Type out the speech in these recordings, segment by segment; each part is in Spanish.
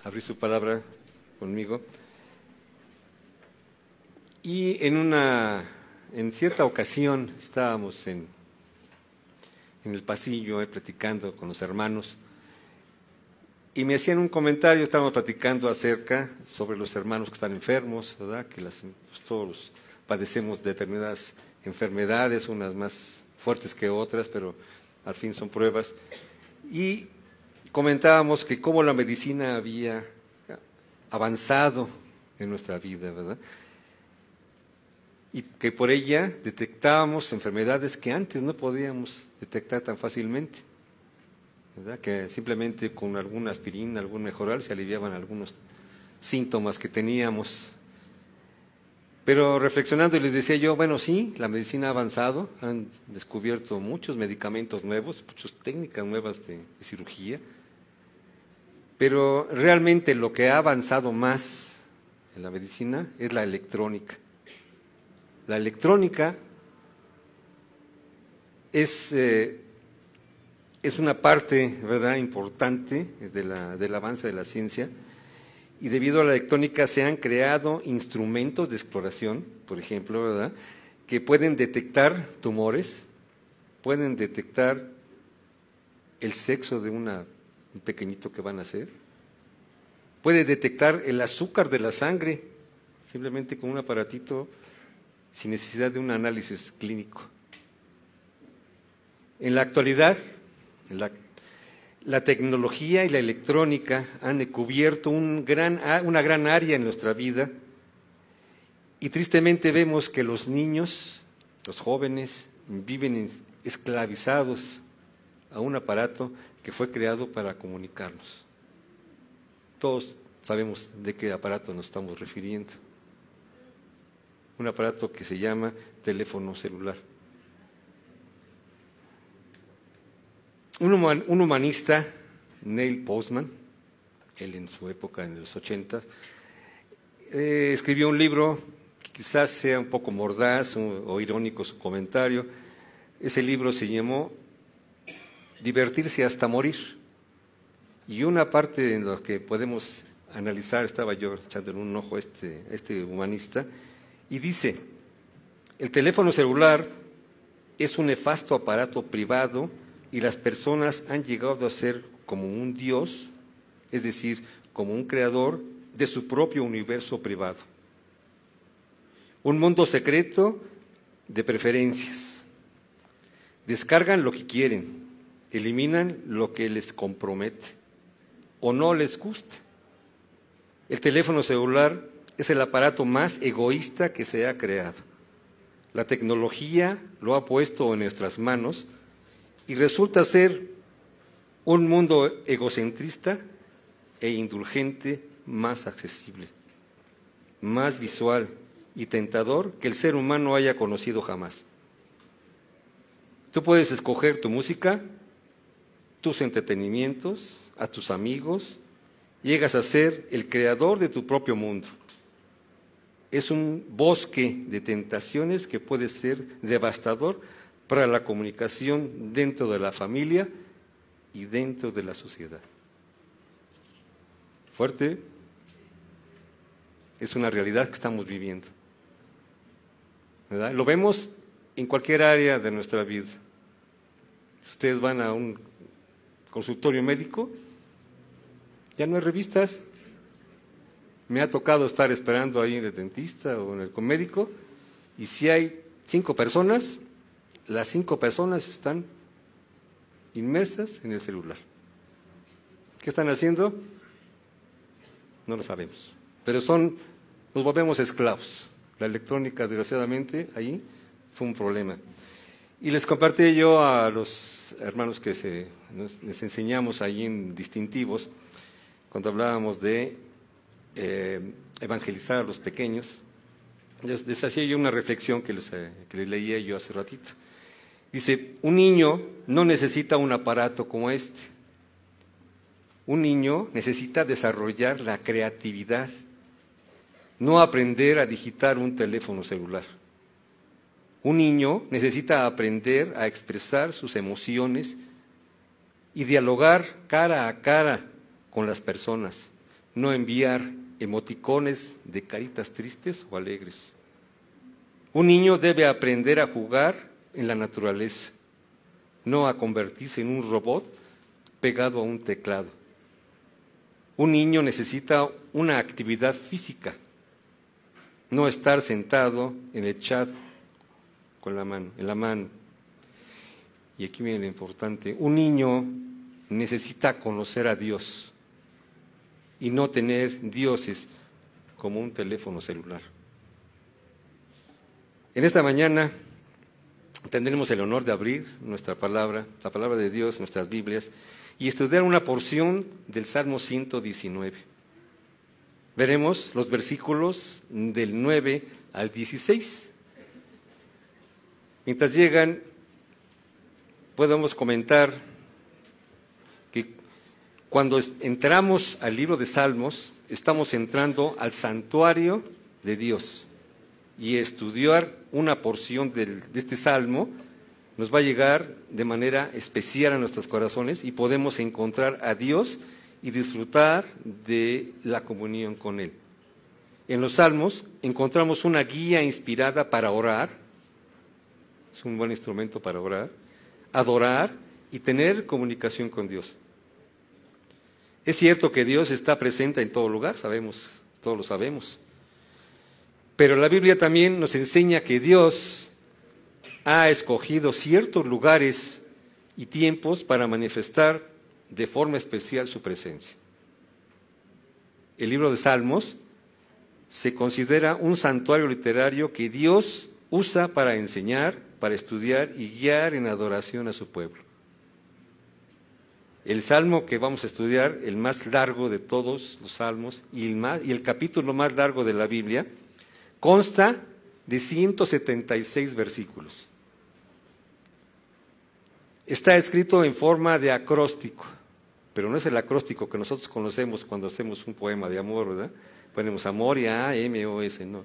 abrir su palabra conmigo. Y en cierta ocasión estábamos en el pasillo platicando con los hermanos y me hacían un comentario. Estábamos platicando sobre los hermanos que están enfermos, ¿verdad? Que pues todos padecemos determinadas enfermedades, unas más fuertes que otras, pero al fin son pruebas. Y comentábamos que cómo la medicina había avanzado en nuestra vida, ¿verdad? Y que por ella detectábamos enfermedades que antes no podíamos detectar tan fácilmente, ¿verdad? Que simplemente con alguna aspirina, algún mejoral, se aliviaban algunos síntomas que teníamos. Pero reflexionando, les decía yo, bueno, sí, la medicina ha avanzado, han descubierto muchos medicamentos nuevos, muchas técnicas nuevas de cirugía, pero realmente lo que ha avanzado más en la medicina es la electrónica. La electrónica es una parte, ¿verdad?, importante del avance de la ciencia, y debido a la electrónica se han creado instrumentos de exploración, por ejemplo, ¿verdad?, que pueden detectar tumores, pueden detectar el sexo de un pequeñito que van a nacer, puede detectar el azúcar de la sangre, simplemente con un aparatito, sin necesidad de un análisis clínico. En la actualidad, la tecnología y la electrónica han cubierto una gran área en nuestra vida, y tristemente vemos que los niños, los jóvenes, viven esclavizados a un aparato que fue creado para comunicarnos. Todos sabemos de qué aparato nos estamos refiriendo. Un aparato que se llama teléfono celular. Un humanista, Neil Postman, él en su época, en los 80, escribió un libro que quizás sea un poco mordaz o irónico su comentario. Ese libro se llamó Divertirse hasta morir. Y una parte en la que podemos analizar, estaba yo echándole un ojo a este humanista, y dice: el teléfono celular es un nefasto aparato privado y las personas han llegado a ser como un dios, es decir, como un creador de su propio universo privado. Un mundo secreto de preferencias. Descargan lo que quieren, eliminan lo que les compromete o no les gusta. El teléfono celular es el aparato más egoísta que se ha creado. La tecnología lo ha puesto en nuestras manos y resulta ser un mundo egocentrista e indulgente, más accesible, más visual y tentador que el ser humano haya conocido jamás. Tú puedes escoger tu música, tus entretenimientos, a tus amigos, llegas a ser el creador de tu propio mundo. Es un bosque de tentaciones que puede ser devastador para la comunicación dentro de la familia y dentro de la sociedad. Fuerte, es una realidad que estamos viviendo, ¿verdad? Lo vemos en cualquier área de nuestra vida. Ustedes van a un consultorio médico, ya no hay revistas. Me ha tocado estar esperando ahí en el dentista o en el médico, y si hay 5 personas, las 5 personas están inmersas en el celular. ¿Qué están haciendo? No lo sabemos, pero nos volvemos esclavos. La electrónica, desgraciadamente, ahí fue un problema. Y les compartí yo a los hermanos que les enseñamos ahí en distintivos, cuando hablábamos de evangelizar a los pequeños, les hacía yo una reflexión que les leía yo hace ratito. Dice: un niño no necesita un aparato como este. Un niño necesita desarrollar la creatividad, no aprender a digitar un teléfono celular. Un niño necesita aprender a expresar sus emociones y dialogar cara a cara con las personas, no enviar emoticones de caritas tristes o alegres. Un niño debe aprender a jugar en la naturaleza, no a convertirse en un robot pegado a un teclado. Un niño necesita una actividad física, no estar sentado en el chat con en la mano. Y aquí viene lo importante, un niño necesita conocer a Dios y no tener dioses como un teléfono celular. En esta mañana tendremos el honor de abrir nuestra palabra, la palabra de Dios, nuestras Biblias, y estudiar una porción del Salmo 119. Veremos los versículos del 9 al 16. Mientras llegan, podemos comentar que cuando entramos al libro de Salmos, estamos entrando al santuario de Dios, y estudiar una porción de este Salmo nos va a llegar de manera especial a nuestros corazones y podemos encontrar a Dios y disfrutar de la comunión con Él. En los Salmos encontramos una guía inspirada para orar, es un buen instrumento para orar, adorar y tener comunicación con Dios. Es cierto que Dios está presente en todo lugar, sabemos, todos lo sabemos. Pero la Biblia también nos enseña que Dios ha escogido ciertos lugares y tiempos para manifestar de forma especial su presencia. El libro de Salmos se considera un santuario literario que Dios usa para enseñar, para estudiar y guiar en adoración a su pueblo. El salmo que vamos a estudiar, el más largo de todos los salmos y el capítulo más largo de la Biblia, consta de 176 versículos. Está escrito en forma de acróstico, pero no es el acróstico que nosotros conocemos cuando hacemos un poema de amor, ¿verdad? Ponemos amor y A-M-O-S, no.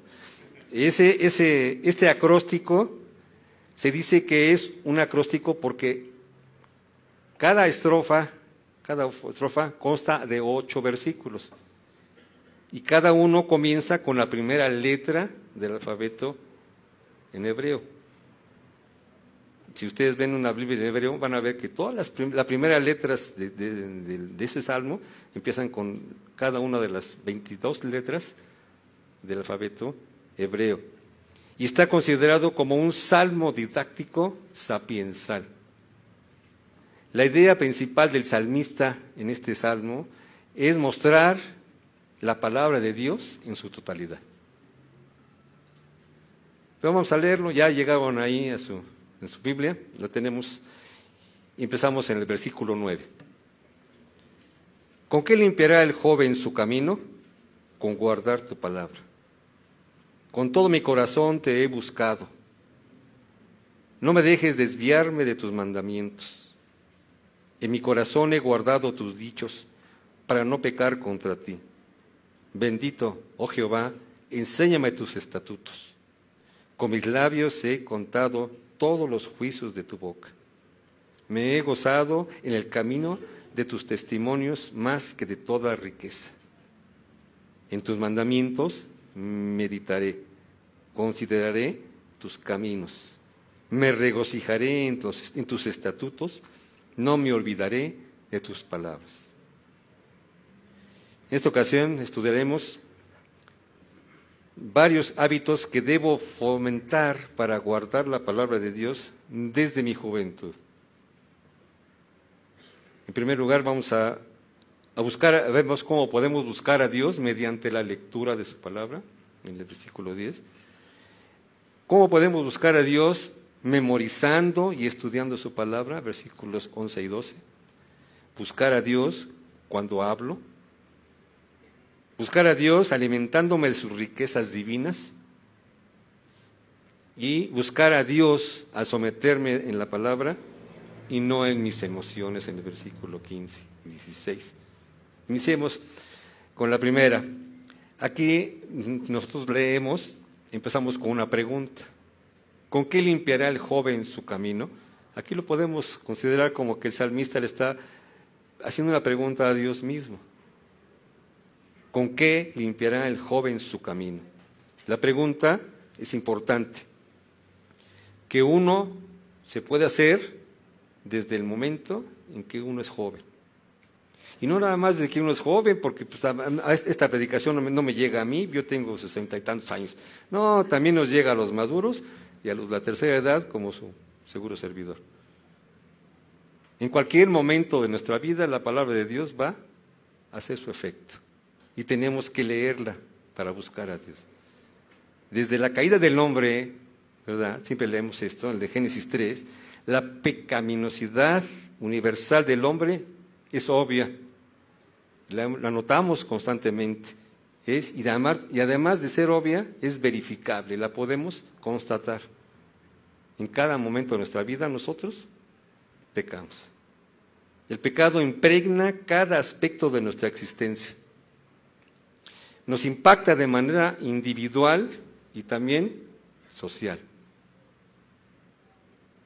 Este acróstico se dice que es un acróstico porque cada estrofa consta de 8 versículos. Y cada uno comienza con la primera letra del alfabeto en hebreo. Si ustedes ven una Biblia en hebreo, van a ver que todas las primeras letras de ese salmo empiezan con cada una de las 22 letras del alfabeto hebreo. Y está considerado como un salmo didáctico sapiensal. La idea principal del salmista en este salmo es mostrar la palabra de Dios en su totalidad. Pero vamos a leerlo, ya llegaron ahí en su Biblia, la tenemos, y empezamos en el versículo 9. ¿Con qué limpiará el joven su camino? Con guardar tu palabra. Con todo mi corazón te he buscado. No me dejes desviarme de tus mandamientos. En mi corazón he guardado tus dichos para no pecar contra ti. Bendito, oh Jehová, enséñame tus estatutos. Con mis labios he contado todos los juicios de tu boca. Me he gozado en el camino de tus testimonios más que de toda riqueza. En tus mandamientos meditaré, consideraré tus caminos. Me regocijaré en tus estatutos, no me olvidaré de tus palabras. En esta ocasión estudiaremos varios hábitos que debo fomentar para guardar la palabra de Dios desde mi juventud. En primer lugar, vamos a vemos cómo podemos buscar a Dios mediante la lectura de su palabra, en el versículo 10. ¿Cómo podemos buscar a Dios? Memorizando y estudiando su palabra, versículos 11 y 12. Buscar a Dios cuando hablo. Buscar a Dios alimentándome de sus riquezas divinas. Y buscar a Dios al someterme en la palabra y no en mis emociones, en el versículo 15 y 16. Iniciemos con la primera. Aquí nosotros leemos, empezamos con una pregunta. ¿Con qué limpiará el joven su camino? Aquí lo podemos considerar como que el salmista le está haciendo una pregunta a Dios mismo. ¿Con qué limpiará el joven su camino? La pregunta es importante, que uno se puede hacer desde el momento en que uno es joven. Y no nada más de que uno es joven, porque pues, esta predicación no me llega a mí, yo tengo 60 y tantos años. No, también nos llega a los maduros y a los de la tercera edad como su seguro servidor. En cualquier momento de nuestra vida la palabra de Dios va a hacer su efecto y tenemos que leerla para buscar a Dios. Desde la caída del hombre, ¿verdad? Siempre leemos esto, el de Génesis 3, la pecaminosidad universal del hombre es obvia, la notamos constantemente, y además de ser obvia, es verificable, la podemos constatar. En cada momento de nuestra vida nosotros pecamos. El pecado impregna cada aspecto de nuestra existencia. Nos impacta de manera individual y también social.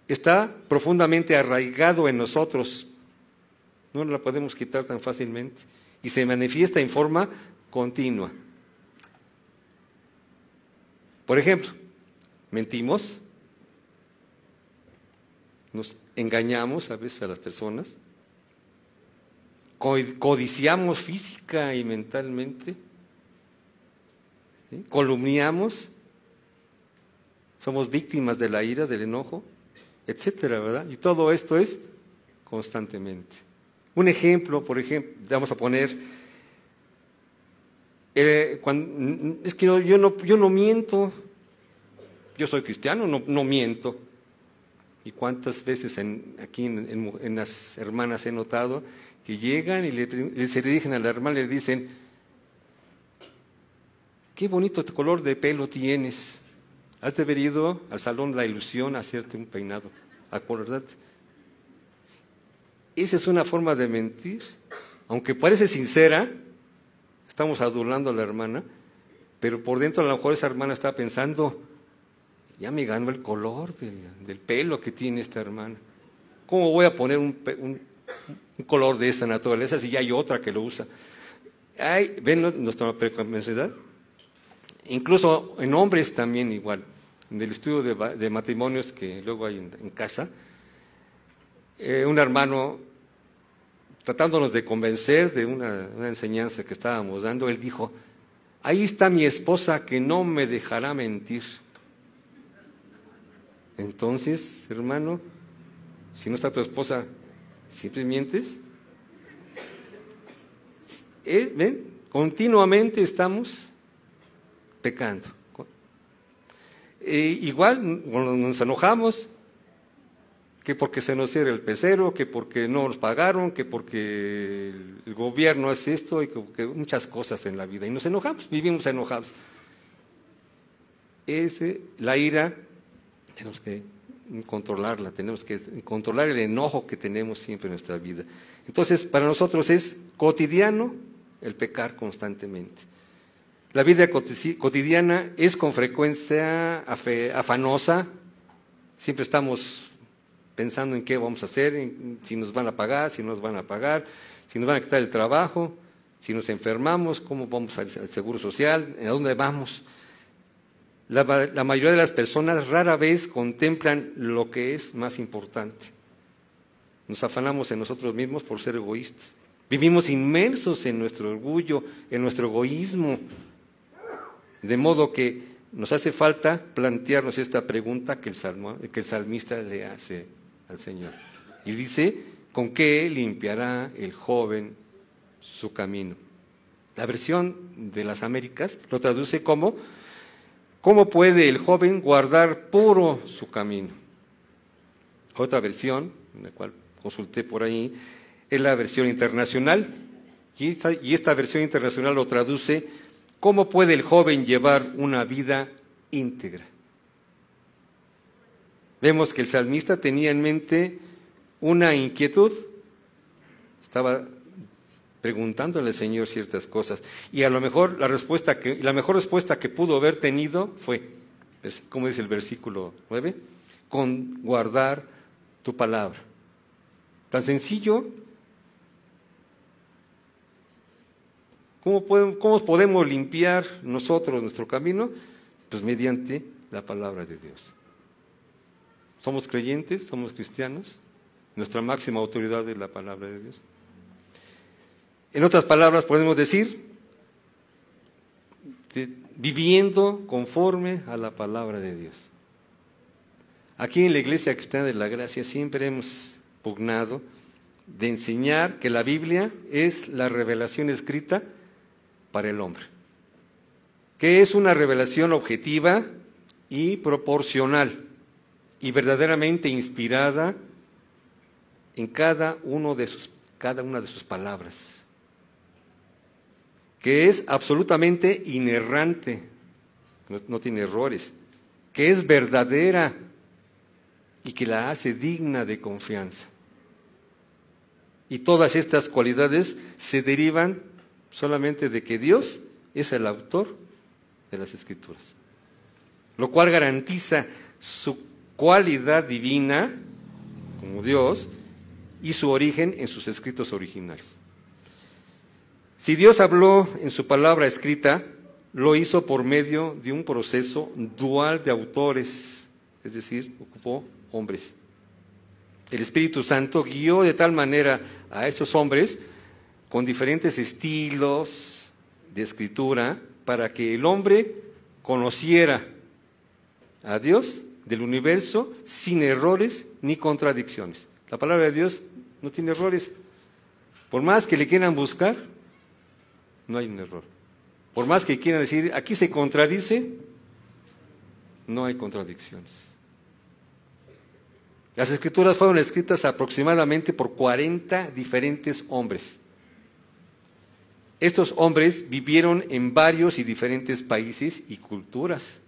Está profundamente arraigado en nosotros, no la podemos quitar tan fácilmente, y se manifiesta en forma continua. Por ejemplo, mentimos, nos engañamos a veces a las personas, codiciamos física y mentalmente, ¿sí? Calumniamos, somos víctimas de la ira, del enojo, etcétera, ¿verdad? Y todo esto es constantemente. Un ejemplo, por ejemplo, vamos a poner, es que yo no miento, yo soy cristiano, no miento. Y cuántas veces aquí en las hermanas he notado que llegan y se dirigen a la hermana y le dicen, qué bonito color de pelo tienes, has de haber ido al salón de la ilusión a hacerte un peinado, acordate. Esa es una forma de mentir, aunque parece sincera, estamos adulando a la hermana, pero por dentro a lo mejor esa hermana está pensando, ya me ganó el color del pelo que tiene esta hermana. ¿Cómo voy a poner un color de esta naturaleza si ya hay otra que lo usa? ¿Ven nuestra pecaminosidad? Incluso en hombres también igual. En el estudio de matrimonios que luego hay en casa, un hermano, tratándonos de convencer de una enseñanza que estábamos dando, él dijo, ahí está mi esposa que no me dejará mentir. Entonces, hermano, si no está tu esposa, ¿siempre mientes? ¿Ven? Continuamente estamos pecando. Igual nos enojamos, que porque se nos cierra el pecero, que porque no nos pagaron, que porque el gobierno hace esto, y que muchas cosas en la vida. Y nos enojamos, vivimos enojados. La ira, tenemos que controlarla, tenemos que controlar el enojo que tenemos siempre en nuestra vida. Entonces, para nosotros es cotidiano el pecar constantemente. La vida cotidiana es con frecuencia afanosa, siempre estamos pensando en qué vamos a hacer, si nos van a pagar, si no nos van a pagar, si nos van a quitar el trabajo, si nos enfermamos, cómo vamos al seguro social, a dónde vamos. La mayoría de las personas rara vez contemplan lo que es más importante. Nos afanamos en nosotros mismos por ser egoístas. Vivimos inmersos en nuestro orgullo, en nuestro egoísmo. De modo que nos hace falta plantearnos esta pregunta que el salmista le hace al Señor. Y dice, ¿con qué limpiará el joven su camino? La versión de las Américas lo traduce como, ¿cómo puede el joven guardar puro su camino? Otra versión, la cual consulté por ahí, es la versión internacional, y esta versión internacional lo traduce, ¿cómo puede el joven llevar una vida íntegra? Vemos que el salmista tenía en mente una inquietud, estaba preguntándole al Señor ciertas cosas, y a lo mejor la mejor respuesta que pudo haber tenido fue, como dice el versículo 9, con guardar tu palabra. Tan sencillo ¿Cómo podemos limpiar nosotros nuestro camino? Pues mediante la palabra de Dios. Somos creyentes, somos cristianos, nuestra máxima autoridad es la palabra de Dios. En otras palabras, podemos decir, viviendo conforme a la palabra de Dios. Aquí en la Iglesia Cristiana de la Gracia siempre hemos pugnado de enseñar que la Biblia es la revelación escrita para el hombre, que es una revelación objetiva y proporcional y verdaderamente inspirada en cada una de sus palabras, que es absolutamente inerrante, no tiene errores, que es verdadera y que la hace digna de confianza. Y todas estas cualidades se derivan solamente de que Dios es el autor de las Escrituras, lo cual garantiza su cualidad divina como Dios y su origen en sus escritos originales. Si Dios habló en su palabra escrita, lo hizo por medio de un proceso dual de autores, es decir, ocupó hombres. El Espíritu Santo guió de tal manera a esos hombres con diferentes estilos de escritura para que el hombre conociera a Dios del universo sin errores ni contradicciones. La palabra de Dios no tiene errores. Por más que le quieran buscar, no hay un error. Por más que quieran decir, aquí se contradice, no hay contradicciones. Las Escrituras fueron escritas aproximadamente por 40 diferentes hombres. Estos hombres vivieron en varios y diferentes países y culturas.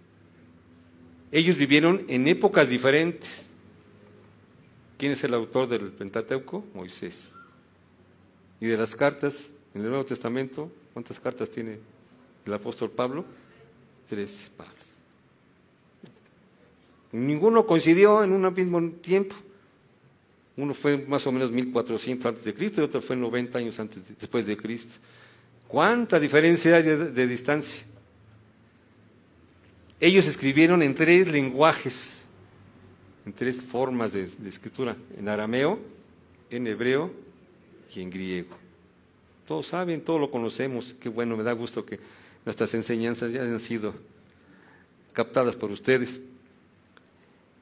Ellos vivieron en épocas diferentes. ¿Quién es el autor del Pentateuco? Moisés. Y de las cartas en el Nuevo Testamento, ¿cuántas cartas tiene el apóstol Pablo? 13 Pablos. Ninguno coincidió en un mismo tiempo. Uno fue más o menos 1400 antes de Cristo y otro fue 90 años después de Cristo. ¿Cuánta diferencia hay de distancia? Ellos escribieron en 3 lenguajes, en 3 formas de escritura, en arameo, en hebreo y en griego. Todos saben, todos lo conocemos. Qué bueno, me da gusto que nuestras enseñanzas ya hayan sido captadas por ustedes.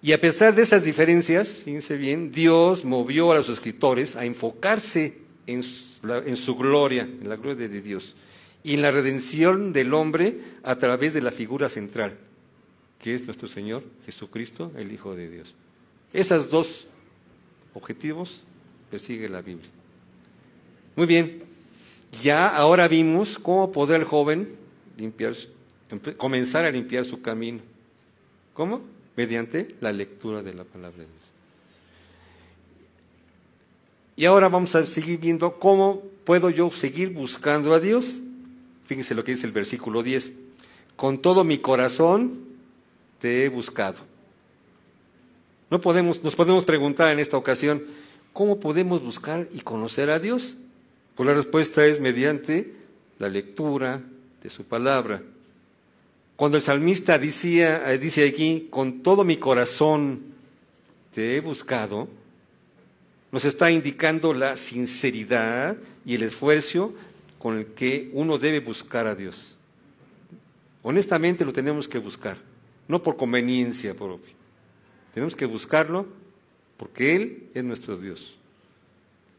Y a pesar de esas diferencias, fíjense bien, Dios movió a los escritores a enfocarse en su gloria, en la gloria de Dios, y en la redención del hombre a través de la figura central, que es nuestro Señor Jesucristo, el Hijo de Dios. Esos 2 objetivos persigue la Biblia. Muy bien, ya ahora vimos cómo podrá el joven comenzar a limpiar su camino. ¿Cómo? Mediante la lectura de la palabra de Dios. Y ahora vamos a seguir viendo cómo puedo yo seguir buscando a Dios. Fíjense lo que dice el versículo 10. Con todo mi corazón te he buscado. Nos podemos preguntar en esta ocasión, ¿cómo podemos buscar y conocer a Dios? Pues la respuesta es mediante la lectura de su palabra. Cuando el salmista dice aquí, con todo mi corazón te he buscado, nos está indicando la sinceridad y el esfuerzo con el que uno debe buscar a Dios. Honestamente lo tenemos que buscar, no por conveniencia propia. Tenemos que buscarlo porque Él es nuestro Dios.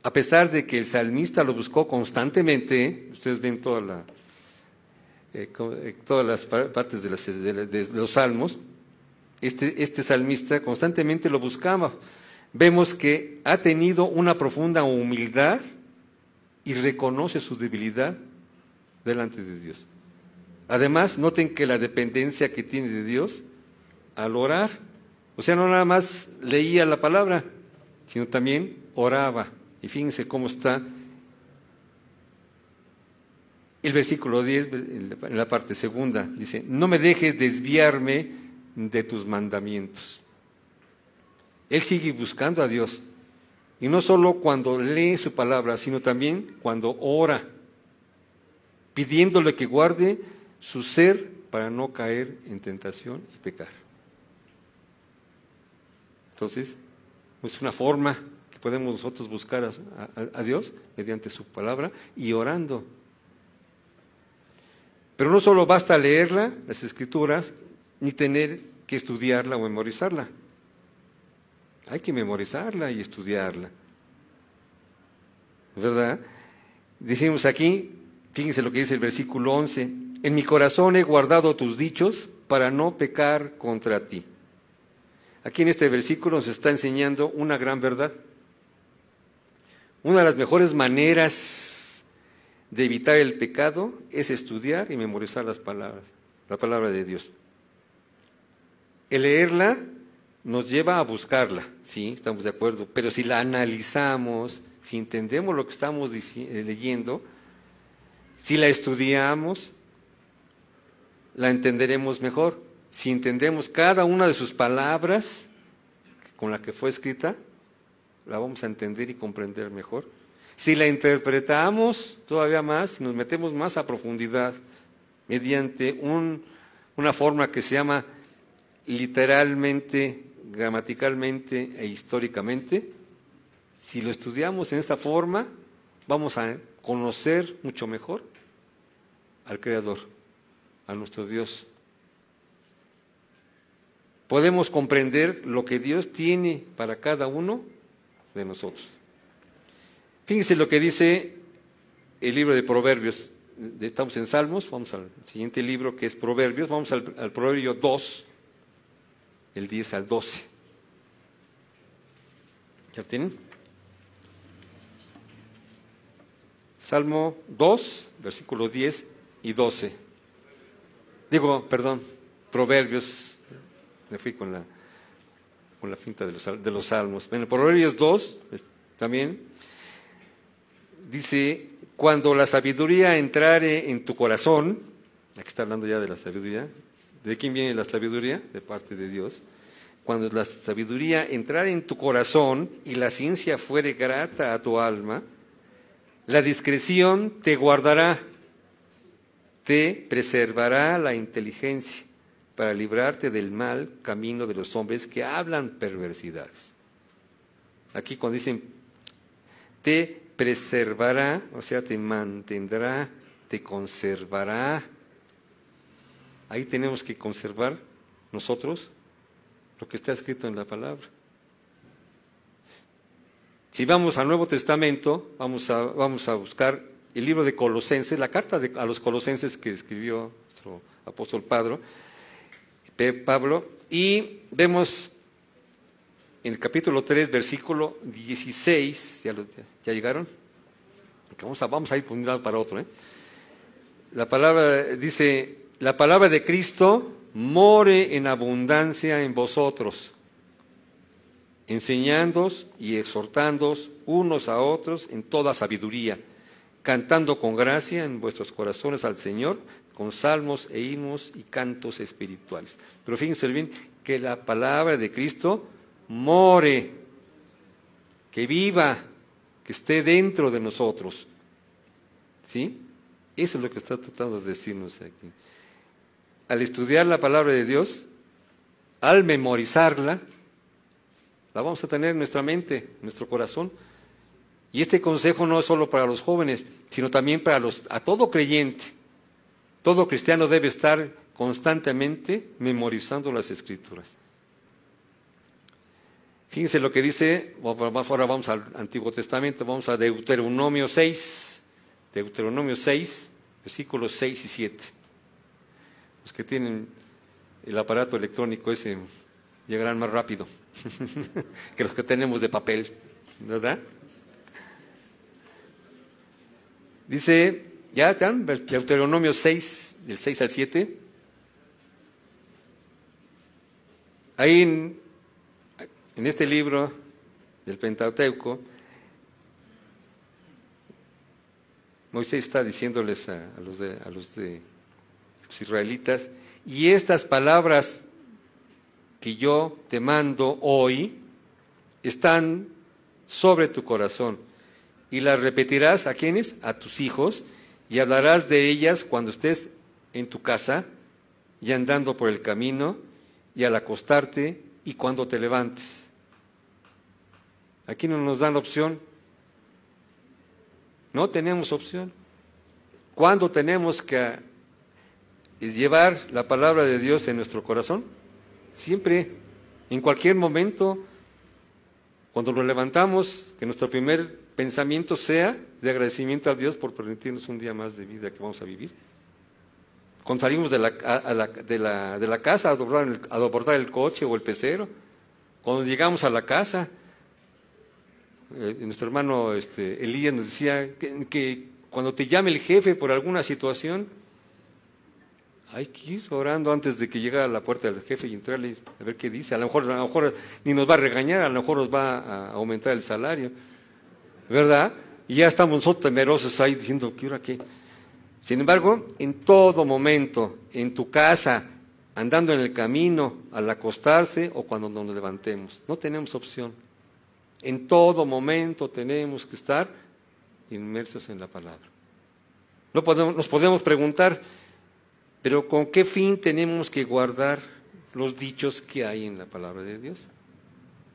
A pesar de que el salmista lo buscó constantemente, ustedes ven todas las partes de los salmos, este salmista constantemente lo buscaba. Vemos que ha tenido una profunda humildad y reconoce su debilidad delante de Dios. Además, noten que la dependencia que tiene de Dios al orar, o sea, no nada más leía la palabra, sino también oraba. Y fíjense cómo está el versículo 10, en la parte segunda, dice, no me dejes desviarme de tus mandamientos. Él sigue buscando a Dios, y no solo cuando lee su palabra, sino también cuando ora. pidiéndole que guarde su ser para no caer en tentación y pecar. Entonces, es una forma que podemos nosotros buscar a Dios mediante su palabra y orando. Pero no solo basta leerla, las Escrituras, ni tener que estudiarla o memorizarla. Hay que memorizarla y estudiarla. ¿Verdad? Decimos aquí, fíjense lo que dice el versículo 11, en mi corazón he guardado tus dichos para no pecar contra ti. Aquí en este versículo nos está enseñando una gran verdad. Una de las mejores maneras de evitar el pecado es estudiar y memorizar las palabras, la palabra de Dios. El leerla nos lleva a buscarla, sí, estamos de acuerdo, pero si la analizamos, si entendemos lo que estamos leyendo, si la estudiamos, la entenderemos mejor. Si entendemos cada una de sus palabras con la que fue escrita, la vamos a entender y comprender mejor. Si la interpretamos todavía más, si nos metemos más a profundidad mediante una forma que se llama literalmente, gramaticalmente e históricamente, si lo estudiamos en esta forma, vamos a conocer mucho mejor al Creador, a nuestro Dios. Podemos comprender lo que Dios tiene para cada uno de nosotros. Fíjense lo que dice el libro de Proverbios. Estamos en Salmos, vamos al siguiente libro que es Proverbios, vamos al Proverbio 2, del 10 al 12. ¿Ya lo tienen? Salmo 2, versículo 10 y 12. Proverbios. Me fui con la finta de los salmos. En Proverbios 2 también dice, cuando la sabiduría entrare en tu corazón, aquí está hablando ya de la sabiduría, ¿de quién viene la sabiduría? De parte de Dios. Cuando la sabiduría entrare en tu corazón y la ciencia fuere grata a tu alma, la discreción te guardará, te preservará la inteligencia, para librarte del mal camino de los hombres que hablan perversidades. Aquí cuando dicen, te preservará, o sea, te mantendrá, te conservará. Ahí tenemos que conservar nosotros lo que está escrito en la palabra. Si vamos al Nuevo Testamento, vamos a buscar el libro de Colosenses, la carta a los Colosenses que escribió nuestro apóstol Pablo, y vemos en el capítulo 3, versículo 16, ¿ya llegaron? Vamos a ir por un lado para otro. La palabra dice, la palabra de Cristo more en abundancia en vosotros, enseñándoos y exhortándoos unos a otros en toda sabiduría, cantando con gracia en vuestros corazones al Señor, con salmos e himnos y cantos espirituales. Pero fíjense bien que la palabra de Cristo more, que viva, que esté dentro de nosotros. ¿Sí? Eso es lo que está tratando de decirnos aquí. Al estudiar la palabra de Dios, al memorizarla, la vamos a tener en nuestra mente, en nuestro corazón. Y este consejo no es solo para los jóvenes, sino también a todo creyente. Todo cristiano debe estar constantemente memorizando las Escrituras. Fíjense lo que dice, ahora vamos al Antiguo Testamento, vamos a Deuteronomio 6, versículos 6 y 7. Los que tienen el aparato electrónico ese llegarán más rápido que los que tenemos de papel, ¿verdad? Dice, ¿ya están? Deuteronomio 6, del 6 al 7. Ahí en este libro del Pentateuco, Moisés está diciéndoles a los israelitas, y estas palabras que yo te mando hoy están sobre tu corazón, y las repetirás ¿a quiénes? A tus hijos, y hablarás de ellas cuando estés en tu casa y andando por el camino y al acostarte y cuando te levantes. Aquí no nos dan opción. No tenemos opción. ¿Cuándo tenemos que llevar la palabra de Dios en nuestro corazón? Siempre, en cualquier momento, cuando nos levantamos, que nuestro primer pensamiento sea de agradecimiento a Dios por permitirnos un día más de vida que vamos a vivir. Cuando salimos de la casa a abordar el coche o el pecero, cuando llegamos a la casa, nuestro hermano Elías nos decía que cuando te llame el jefe por alguna situación, hay que ir orando antes de que llegue a la puerta del jefe y entrarle a ver qué dice. A lo mejor ni nos va a regañar, a lo mejor nos va a aumentar el salario, ¿verdad? Y ya estamos nosotros temerosos ahí diciendo, ¿qué hora qué? Sin embargo, en todo momento, en tu casa, andando en el camino, al acostarse o cuando nos levantemos, no tenemos opción. En todo momento tenemos que estar inmersos en la palabra. Nos podemos preguntar, pero ¿con qué fin tenemos que guardar los dichos que hay en la palabra de Dios?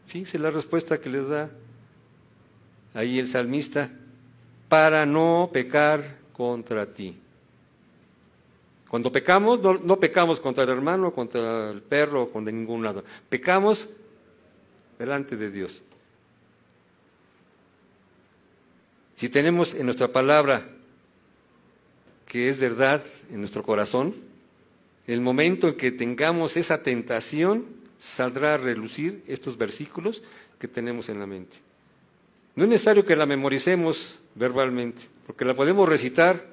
Fíjense la respuesta que les da ahí el salmista: para no pecar contra ti. Cuando pecamos, no pecamos contra el hermano, contra el perro, o contra ningún lado. Pecamos delante de Dios. Si tenemos en nuestra palabra que es verdad en nuestro corazón, el momento en que tengamos esa tentación, saldrá a relucir estos versículos que tenemos en la mente. No es necesario que la memoricemos verbalmente, porque la podemos recitar,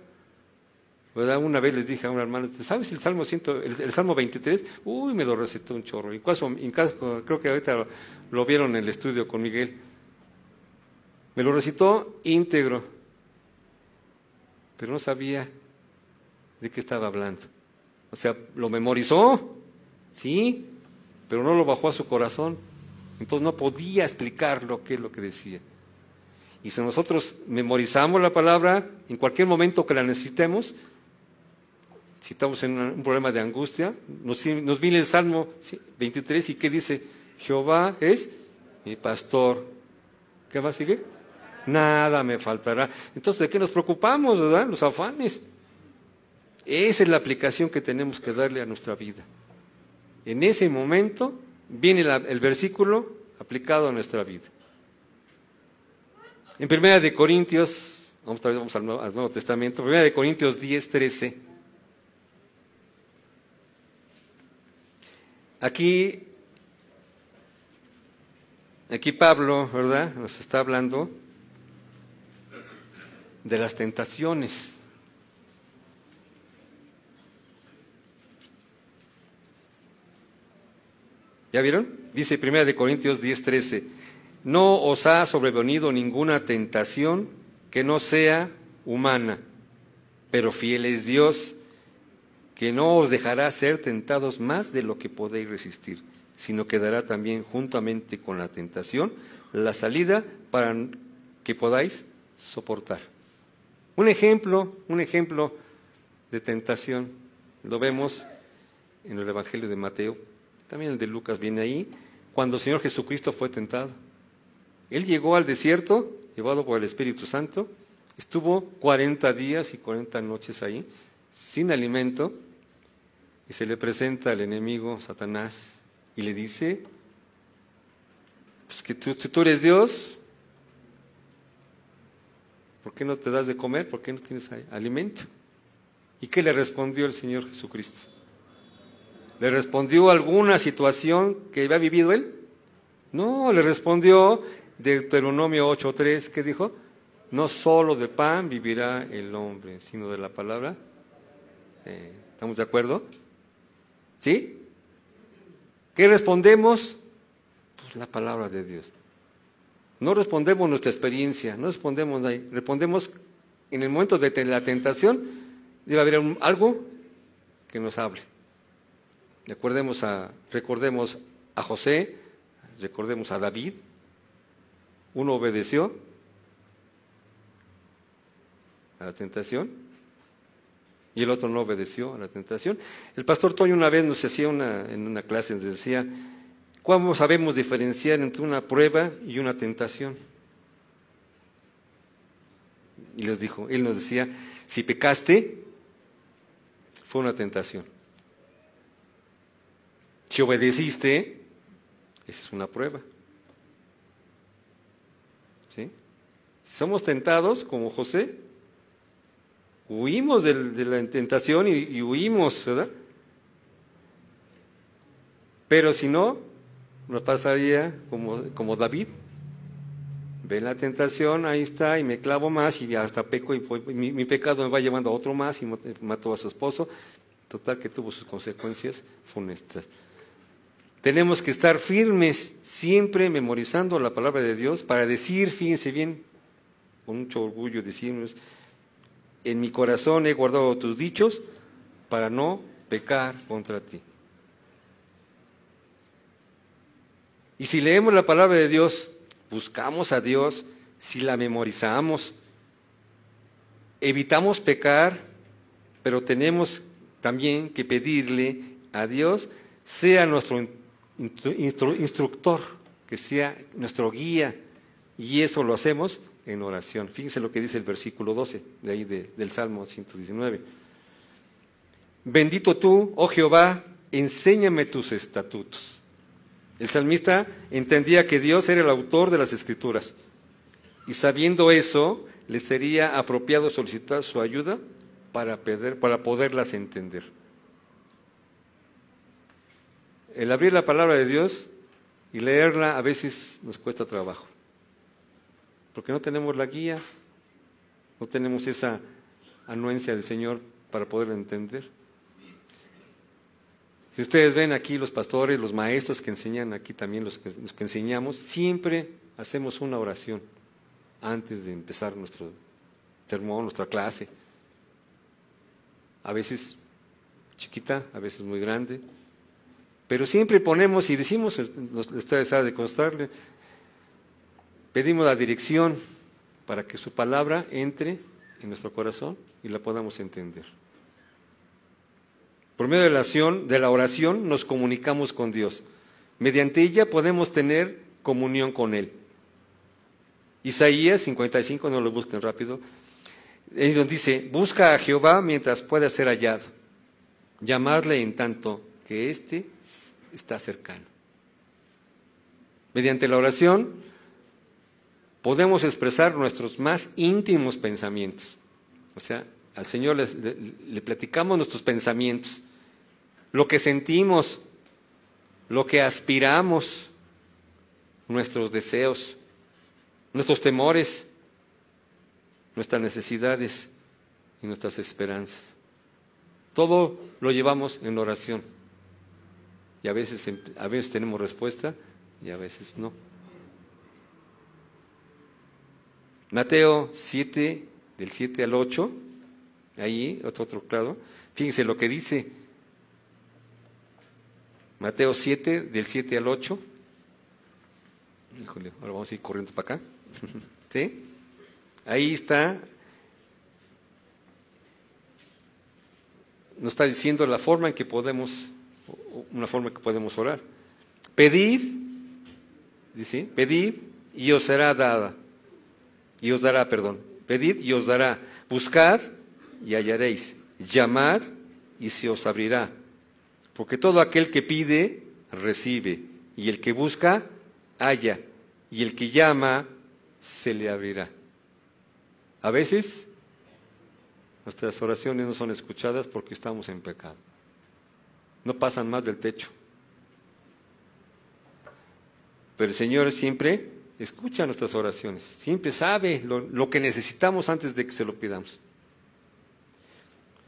¿verdad? Una vez les dije a un hermano, ¿sabes el Salmo 23? Uy, me lo recitó un chorro. Creo que ahorita lo vieron en el estudio con Miguel. Me lo recitó íntegro, pero no sabía de qué estaba hablando. O sea, lo memorizó, sí, pero no lo bajó a su corazón. Entonces no podía explicar qué es lo que decía. Y si nosotros memorizamos la palabra, en cualquier momento que la necesitemos, si estamos en un problema de angustia, nos viene el Salmo 23 y ¿qué dice? Jehová es mi pastor. ¿Qué más sigue? Nada me faltará. Entonces, ¿de qué nos preocupamos, verdad? Los afanes. Esa es la aplicación que tenemos que darle a nuestra vida. En ese momento viene el versículo aplicado a nuestra vida. En 1 Corintios, vamos al Nuevo Testamento, 1 Corintios 10:13. Aquí Pablo, ¿verdad?, nos está hablando de las tentaciones. ¿Ya vieron? Dice 1 Corintios 10:13, no os ha sobrevenido ninguna tentación que no sea humana, pero fiel es Dios, que no os dejará ser tentados más de lo que podéis resistir, sino que dará también juntamente con la tentación la salida para que podáis soportar. Un ejemplo de tentación lo vemos en el Evangelio de Mateo, también el de Lucas viene ahí, cuando el Señor Jesucristo fue tentado. Él llegó al desierto, llevado por el Espíritu Santo, estuvo 40 días y 40 noches ahí, sin alimento, y se le presenta al enemigo Satanás y le dice, pues que tú eres Dios, ¿por qué no te das de comer? ¿Por qué no tienes alimento? ¿Y qué le respondió el Señor Jesucristo? ¿Le respondió alguna situación que había vivido él? No, le respondió Deuteronomio 8:3, ¿qué dijo? No solo de pan vivirá el hombre, sino de la palabra. ¿Estamos de acuerdo? ¿Sí? ¿Qué respondemos? Pues la palabra de Dios. No respondemos nuestra experiencia, no respondemos ahí, respondemos en el momento de la tentación, debe haber algo que nos hable. Recordemos a José, recordemos a David. Uno obedeció a la tentación y el otro no obedeció a la tentación. El pastor Toño una vez nos hacía en una clase, nos decía, ¿cómo sabemos diferenciar entre una prueba y una tentación? Y les dijo, él nos decía, si pecaste, fue una tentación. Si obedeciste, esa es una prueba. ¿Sí? Si somos tentados, como José, huimos de la tentación y huimos, ¿verdad? Pero si no, nos pasaría como David. Ve la tentación, ahí está, y me clavo más, y hasta peco, y mi pecado me va llevando a otro más, y mató a su esposo. Total, que tuvo sus consecuencias funestas. Tenemos que estar firmes, siempre memorizando la palabra de Dios, para decir, fíjense bien, con mucho orgullo decirnos, en mi corazón he guardado tus dichos, para no pecar contra ti. Y si leemos la palabra de Dios, buscamos a Dios, si la memorizamos, evitamos pecar, pero tenemos también que pedirle a Dios, sea nuestro instructor, que sea nuestro guía, y eso lo hacemos en oración. Fíjense lo que dice el versículo 12, de ahí del Salmo 119. Bendito tú, oh Jehová, enséñame tus estatutos. El salmista entendía que Dios era el autor de las Escrituras, y sabiendo eso, le sería apropiado solicitar su ayuda para poderlas entender. El abrir la palabra de Dios y leerla a veces nos cuesta trabajo, porque no tenemos la guía, no tenemos esa anuencia del Señor para poderla entender. Si ustedes ven aquí los pastores, los maestros que enseñan aquí también, los que enseñamos, siempre hacemos una oración antes de empezar nuestro sermón, nuestra clase. A veces chiquita, a veces muy grande, pero siempre ponemos y decimos, ustedes ha de constarle, pedimos la dirección para que su palabra entre en nuestro corazón y la podamos entender. Por medio de la oración nos comunicamos con Dios. Mediante ella podemos tener comunión con Él. Isaías 55, no lo busquen rápido, él nos dice, busca a Jehová mientras pueda ser hallado, llamadle en tanto que éste está cercano. Mediante la oración podemos expresar nuestros más íntimos pensamientos. O sea, al Señor le platicamos nuestros pensamientos, lo que sentimos, lo que aspiramos, nuestros deseos, nuestros temores, nuestras necesidades y nuestras esperanzas. Todo lo llevamos en oración. Y a veces tenemos respuesta y a veces no. Mateo 7, del 7 al 8, ahí, otro claro, fíjense lo que dice. Mateo 7, del 7 al 8. Híjole, ahora vamos a ir corriendo para acá. ¿Sí? Ahí está. Nos está diciendo una forma en que podemos orar. Pedid, dice, pedid y os será dada. Y os dará, perdón. Pedid y os dará. Buscad y hallaréis. Llamad y se os abrirá. Porque todo aquel que pide, recibe. Y el que busca, halla. Y el que llama, se le abrirá. A veces, nuestras oraciones no son escuchadas porque estamos en pecado. No pasan más del techo. Pero el Señor siempre escucha nuestras oraciones. Siempre sabe lo que necesitamos antes de que se lo pidamos.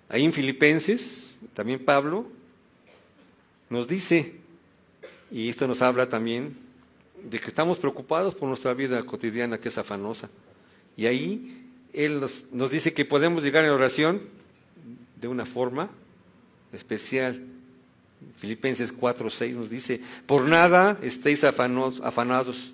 Ahí en Filipenses, también Pablo nos dice, y esto nos habla también de que estamos preocupados por nuestra vida cotidiana que es afanosa. Y ahí él nos dice que podemos llegar en oración de una forma especial. Filipenses 4:6 nos dice, por nada estéis afanosos,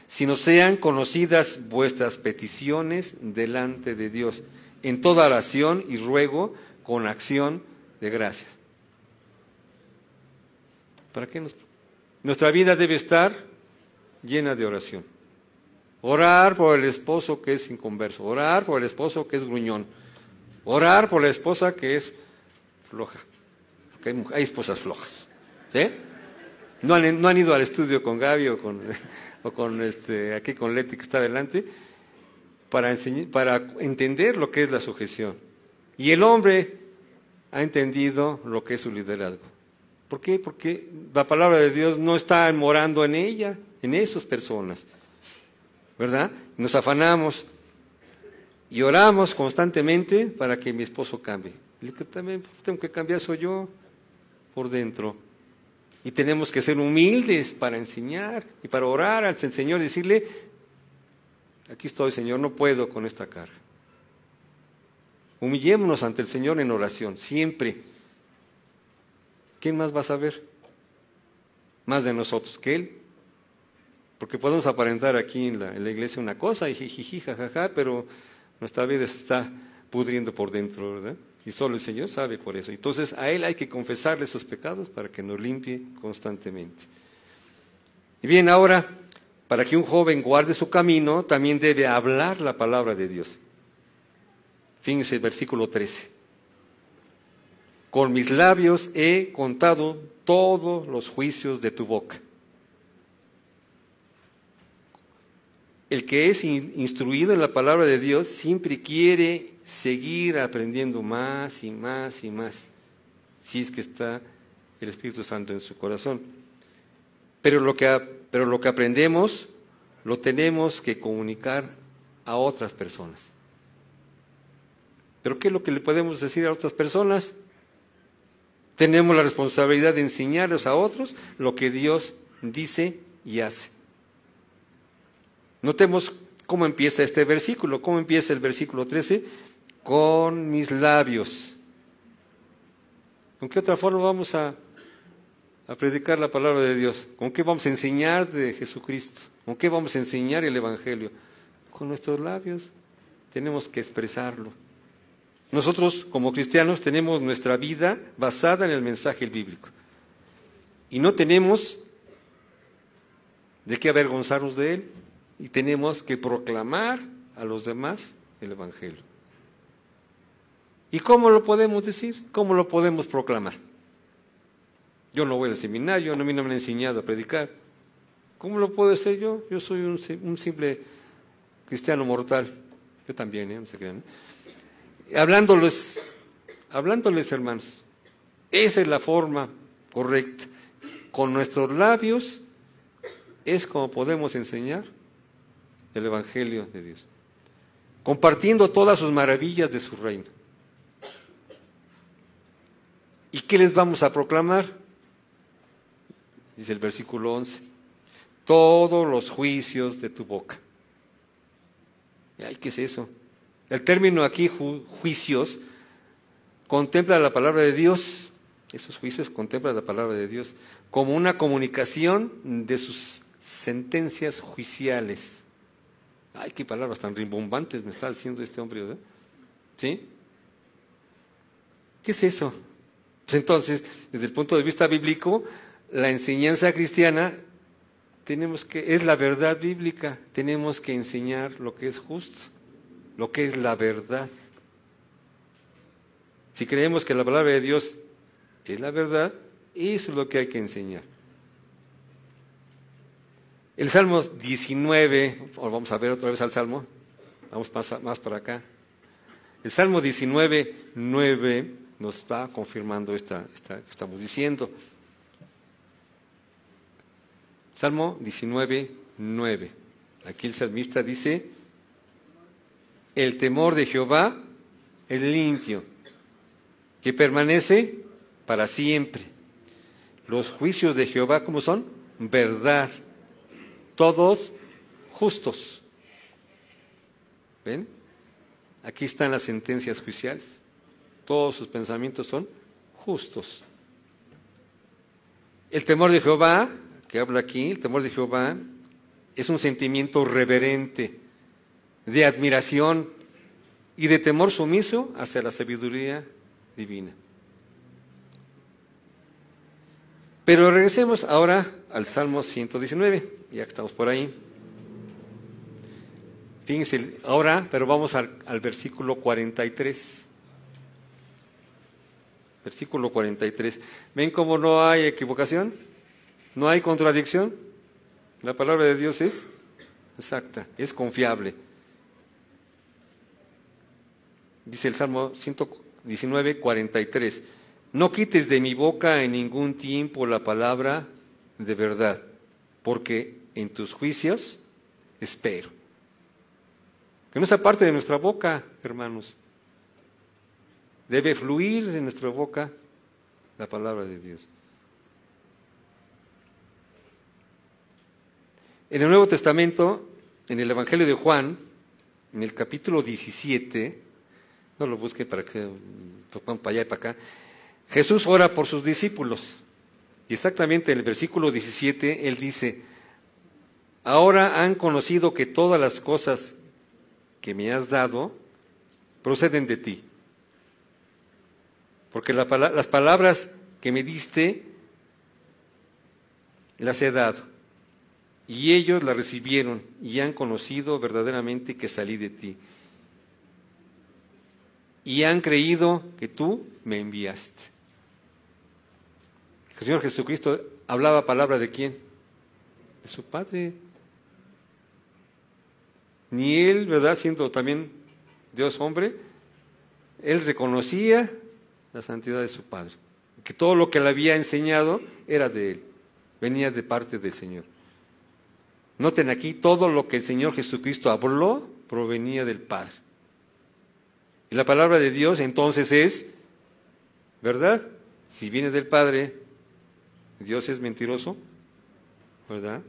sino sean conocidas vuestras peticiones delante de Dios. en toda oración y ruego con acción de gracias. ¿Para qué nuestra vida debe estar llena de oración? Orar por el esposo que es inconverso, orar por el esposo que es gruñón, orar por la esposa que es floja, porque hay esposas flojas, ¿sí? No han ido al estudio con Gaby o con aquí con Leti que está adelante para entender lo que es la sujeción. Y el hombre ha entendido lo que es su liderazgo. ¿Por qué? Porque la palabra de Dios no está morando en ella, en esas personas, ¿verdad? Nos afanamos y oramos constantemente para que mi esposo cambie. El que también tengo que cambiar soy yo por dentro. Y tenemos que ser humildes para enseñar y para orar al Señor y decirle, aquí estoy, Señor, no puedo con esta carga. Humillémonos ante el Señor en oración, siempre. ¿Quién más va a saber? Más de nosotros que Él. Porque podemos aparentar aquí en la iglesia una cosa y jijiji, jajaja, pero nuestra vida está pudriendo por dentro, ¿verdad? Y solo el Señor sabe por eso. Entonces a Él hay que confesarle sus pecados para que nos limpie constantemente. Y bien, ahora, para que un joven guarde su camino, también debe hablar la palabra de Dios. Fíjense el versículo 13. Con mis labios he contado todos los juicios de tu boca. El que es instruido en la palabra de Dios siempre quiere seguir aprendiendo más y más y más, si es que está el Espíritu Santo en su corazón. Pero lo que aprendemos lo tenemos que comunicar a otras personas. ¿Pero qué es lo que le podemos decir a otras personas? Tenemos la responsabilidad de enseñarles a otros lo que Dios dice y hace. Notemos cómo empieza este versículo. ¿Cómo empieza el versículo 13? Con mis labios. ¿Con qué otra forma vamos a predicar la palabra de Dios? ¿Con qué vamos a enseñar de Jesucristo? ¿Con qué vamos a enseñar el Evangelio? Con nuestros labios. Tenemos que expresarlo. Nosotros, como cristianos, tenemos nuestra vida basada en el mensaje bíblico. Y no tenemos de qué avergonzarnos de él. Y tenemos que proclamar a los demás el Evangelio. ¿Y cómo lo podemos decir? ¿Cómo lo podemos proclamar? Yo no voy al seminario, a mí no me han enseñado a predicar. ¿Cómo lo puedo hacer yo? Yo soy un simple cristiano mortal. Yo también, no se crean. Hablándoles, hermanos, esa es la forma correcta. Con nuestros labios es como podemos enseñar el Evangelio de Dios, compartiendo todas sus maravillas de su reino. ¿Y qué les vamos a proclamar? Dice el versículo 11, todos los juicios de tu boca. Ay, ¿qué es eso? El término aquí, juicios, contempla la palabra de Dios, esos juicios contemplan la palabra de Dios, como una comunicación de sus sentencias judiciales. Ay, qué palabras tan rimbombantes me está diciendo este hombre, ¿verdad? ¿Sí? ¿Qué es eso? Pues entonces, desde el punto de vista bíblico, la enseñanza cristiana es la verdad bíblica. Tenemos que enseñar lo que es justo, lo que es la verdad. Si creemos que la palabra de Dios es la verdad, eso es lo que hay que enseñar. El Salmo 19, vamos a ver otra vez al Salmo, vamos más para acá. El Salmo 19, 9 nos está confirmando esta que estamos diciendo. Salmo 19, 9. Aquí el salmista dice, el temor de Jehová es limpio, que permanece para siempre. Los juicios de Jehová, ¿cómo son? Verdad. Todos justos. ¿Ven? Aquí están las sentencias judiciales. Todos sus pensamientos son justos. El temor de Jehová, que habla aquí, el temor de Jehová es un sentimiento reverente, de admiración y de temor sumiso hacia la sabiduría divina. Pero regresemos ahora al Salmo 119, ya que estamos por ahí. Fíjense, ahora, pero vamos al versículo 43. Versículo 43. ¿Ven cómo no hay equivocación? ¿No hay contradicción? La palabra de Dios es exacta, es confiable. Dice el Salmo 119, 43. No quites de mi boca en ningún tiempo la palabra de verdad, porque en tus juicios espero. Que no sea parte de nuestra boca, hermanos. Debe fluir en nuestra boca la palabra de Dios. En el Nuevo Testamento, en el Evangelio de Juan, en el capítulo 17, no lo busquen para que van para allá y para acá, Jesús ora por sus discípulos. Y exactamente en el versículo 17, Él dice, ahora han conocido que todas las cosas que me has dado proceden de ti. Porque las palabras que me diste las he dado. Y ellos las recibieron y han conocido verdaderamente que salí de ti. Y han creído que tú me enviaste. El Señor Jesucristo hablaba palabra de quién? De su Padre. Ni Él, ¿verdad? Siendo también Dios hombre, Él reconocía la santidad de su Padre. Que todo lo que le había enseñado era de Él. Venía de parte del Señor. Noten aquí, todo lo que el Señor Jesucristo habló provenía del Padre. Y la palabra de Dios entonces es, ¿verdad? Si viene del Padre, Dios es mentiroso, ¿verdad?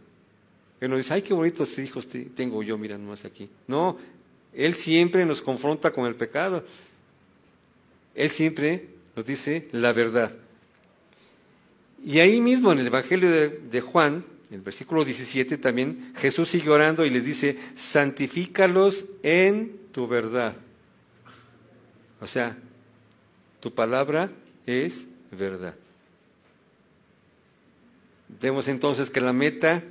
Él nos dice, ay, qué bonitos hijos tengo yo, mira nomás aquí. No, Él siempre nos confronta con el pecado. Él siempre nos dice la verdad. Y ahí mismo en el Evangelio de Juan, en el versículo 17 también, Jesús sigue orando y les dice, santifícalos en tu verdad. O sea, tu palabra es verdad. Vemos entonces que la meta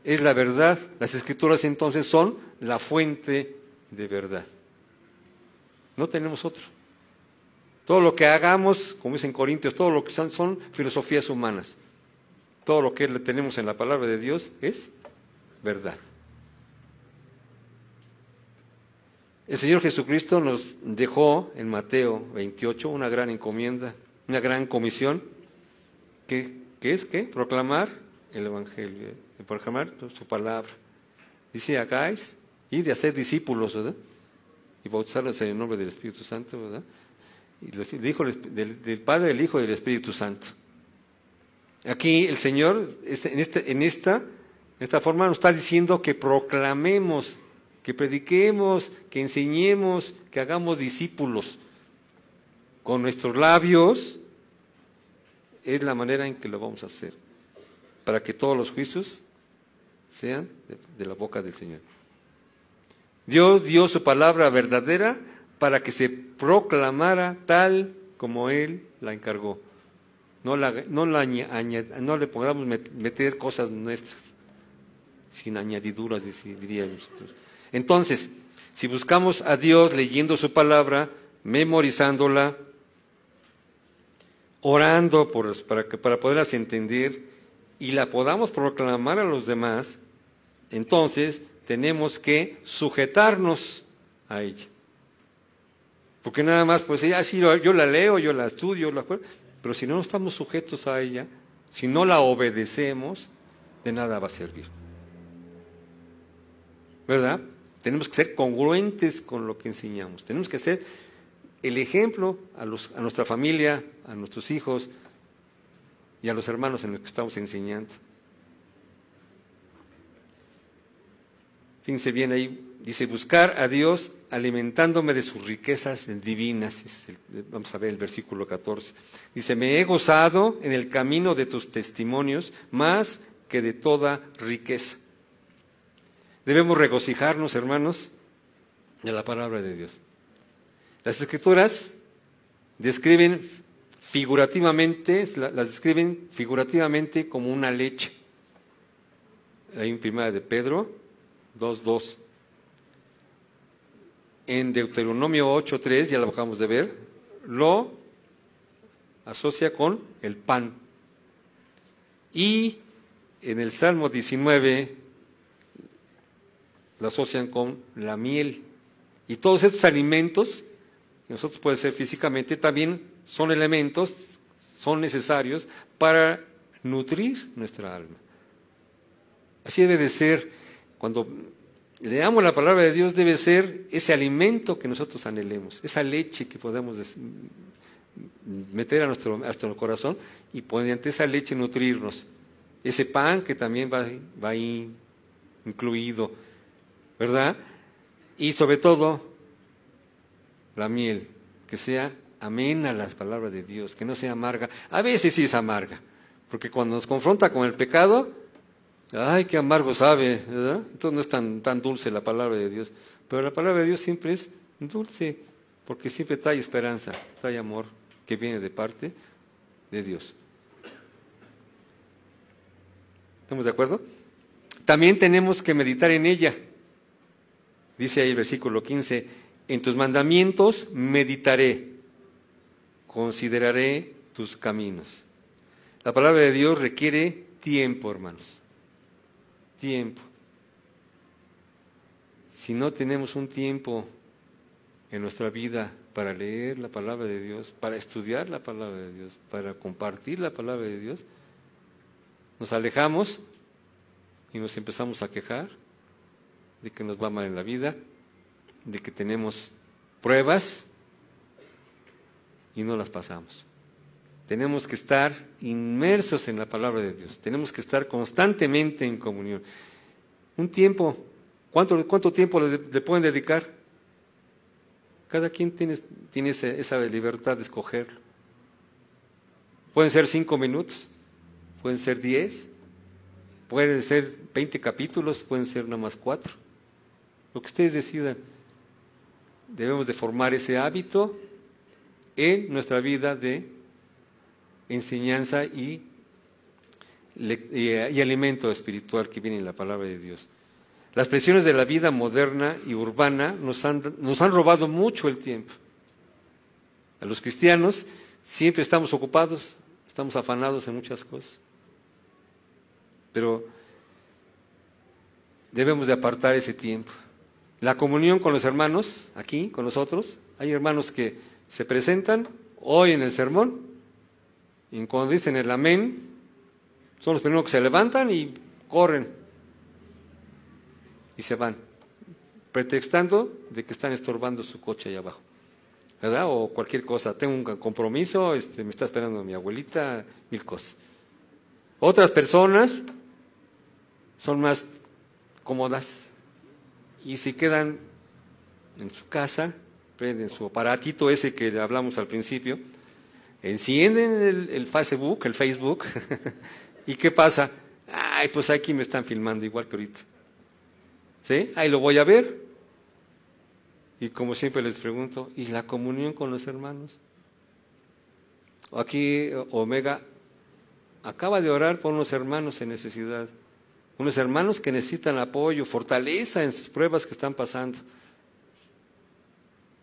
es la verdad. Las Escrituras entonces son la fuente de verdad. No tenemos otro. Todo lo que hagamos, como dicen Corintios, todo lo que son filosofías humanas. Todo lo que tenemos en la palabra de Dios es verdad. El Señor Jesucristo nos dejó en Mateo 28 una gran encomienda, una gran comisión, que es ¿qué? Proclamar el Evangelio, proclamar su palabra. Dice, hagáis y de hacer discípulos, ¿verdad? Y bautizarlos en el nombre del Espíritu Santo, ¿verdad? Y los dijo del Padre, del Hijo y del Espíritu Santo. Aquí el Señor, en esta forma, nos está diciendo que proclamemos, que prediquemos, que enseñemos, que hagamos discípulos. Con nuestros labios es la manera en que lo vamos a hacer, para que todos los juicios sean de la boca del Señor. Dios dio su palabra verdadera para que se proclamara tal como Él la encargó. No le podamos meter cosas nuestras, sin añadiduras, diríamos nosotros. Entonces, si buscamos a Dios leyendo su palabra, memorizándola, orando para poderlas entender y la podamos proclamar a los demás, entonces tenemos que sujetarnos a ella. Porque nada más, pues sí, yo la leo, yo la estudio, pero si no estamos sujetos a ella, si no la obedecemos, de nada va a servir. ¿Verdad? Tenemos que ser congruentes con lo que enseñamos. Tenemos que ser el ejemplo a nuestra familia, a nuestros hijos y a los hermanos en los que estamos enseñando. Fíjense bien ahí, dice, buscar a Dios alimentándome de sus riquezas divinas. Vamos a ver el versículo 14. Dice, me he gozado en el camino de tus testimonios más que de toda riqueza. Debemos regocijarnos, hermanos, de la palabra de Dios. Las Escrituras describen figurativamente, las describen figurativamente como una leche. Hay en Primera de Pedro 2:2. En Deuteronomio 8:3, ya lo acabamos de ver, lo asocia con el pan. Y en el Salmo 19 lo asocian con la miel. Y todos estos alimentos, que nosotros puede ser físicamente, también son elementos, son necesarios para nutrir nuestra alma. Así debe de ser. Cuando leamos la palabra de Dios, debe ser ese alimento que nosotros anhelemos, esa leche que podemos meter a nuestro corazón y mediante esa leche nutrirnos. Ese pan que también va ahí incluido, ¿verdad? Y sobre todo, la miel, que sea amena las palabras de Dios, que no sea amarga. A veces sí es amarga, porque cuando nos confronta con el pecado, ¡ay, qué amargo sabe! ¿Verdad? Entonces no es tan dulce la palabra de Dios. Pero la palabra de Dios siempre es dulce, porque siempre trae esperanza, trae amor, que viene de parte de Dios. ¿Estamos de acuerdo? También tenemos que meditar en ella. Dice ahí el versículo 15, en tus mandamientos meditaré, consideraré tus caminos. La palabra de Dios requiere tiempo, hermanos. Tiempo. Si no tenemos un tiempo en nuestra vida para leer la palabra de Dios, para estudiar la palabra de Dios, para compartir la palabra de Dios, nos alejamos y nos empezamos a quejar de que nos va mal en la vida, de que tenemos pruebas y no las pasamos. Tenemos que estar inmersos en la palabra de Dios, tenemos que estar constantemente en comunión. Un tiempo, ¿cuánto tiempo le pueden dedicar? Cada quien tiene esa libertad de escoger. Pueden ser 5 minutos, pueden ser 10, pueden ser 20 capítulos, pueden ser nada más 4. Lo que ustedes decidan. Debemos de formar ese hábito en nuestra vida de enseñanza y alimento espiritual que viene en la palabra de Dios. Las presiones de la vida moderna y urbana nos han robado mucho el tiempo. A los cristianos siempre estamos ocupados, estamos afanados en muchas cosas. Pero debemos de apartar ese tiempo. La comunión con los hermanos, aquí, con nosotros, hay hermanos que se presentan hoy en el sermón, y cuando dicen el amén, son los primeros que se levantan y corren, y se van, pretextando de que están estorbando su coche allá abajo, ¿verdad? O cualquier cosa, tengo un compromiso, me está esperando mi abuelita, 1000 cosas. Otras personas son más cómodas y se quedan en su casa, prenden su aparatito ese que hablamos al principio, encienden el Facebook, ¿y qué pasa? Ay, pues aquí me están filmando igual que ahorita. ¿Sí? Ahí lo voy a ver. Y como siempre les pregunto, ¿y la comunión con los hermanos? Aquí Omega acaba de orar por unos hermanos en necesidad, unos hermanos que necesitan apoyo, fortaleza en sus pruebas que están pasando.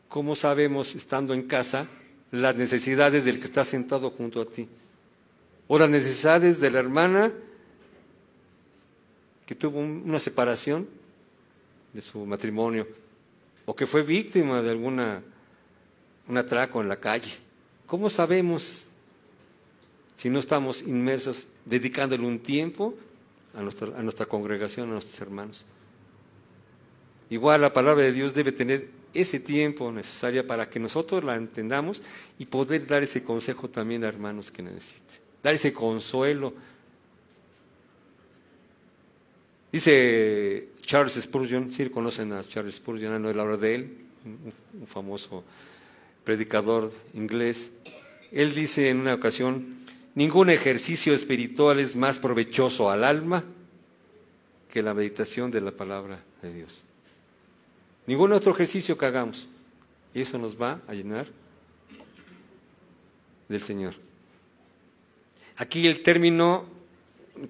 ¿Cómo sabemos, estando en casa, las necesidades del que está sentado junto a ti? O las necesidades de la hermana que tuvo una separación de su matrimonio, o que fue víctima de un atraco en la calle. ¿Cómo sabemos si no estamos inmersos, dedicándole un tiempo a nuestra congregación, a nuestros hermanos? Igual la palabra de Dios debe tener ese tiempo necesario para que nosotros la entendamos y poder dar ese consejo también a hermanos que necesiten, dar ese consuelo. Dice Charles Spurgeon, sí conocen a Charles Spurgeon, no es la hora de él, un famoso predicador inglés. Él dice en una ocasión: ningún ejercicio espiritual es más provechoso al alma que la meditación de la palabra de Dios. ningún otro ejercicio que hagamos. Y eso nos va a llenar del Señor. Aquí el término,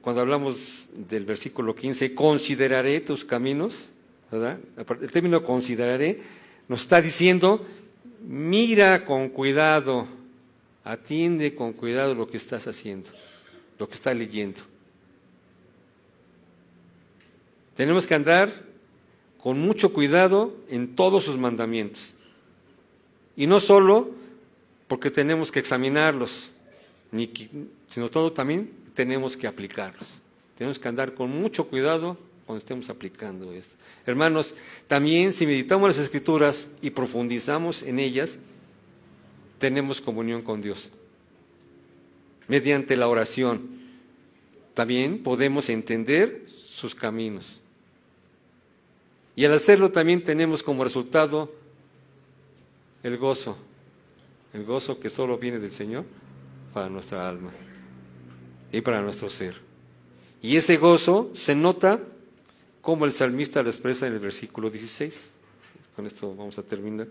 cuando hablamos del versículo 15, consideraré tus caminos, ¿verdad? El término consideraré nos está diciendo, mira con cuidado, atiende con cuidado lo que estás haciendo, lo que estás leyendo. Tenemos que andar con mucho cuidado en todos sus mandamientos. Y no solo porque tenemos que examinarlos, sino todo también tenemos que aplicarlos. Tenemos que andar con mucho cuidado cuando estemos aplicando esto. Hermanos, también si meditamos las Escrituras y profundizamos en ellas, tenemos comunión con Dios. Mediante la oración, también podemos entender sus caminos. Y al hacerlo también tenemos como resultado el gozo que solo viene del Señor para nuestra alma y para nuestro ser. Y ese gozo se nota como el salmista lo expresa en el versículo 16. Con esto vamos a terminar.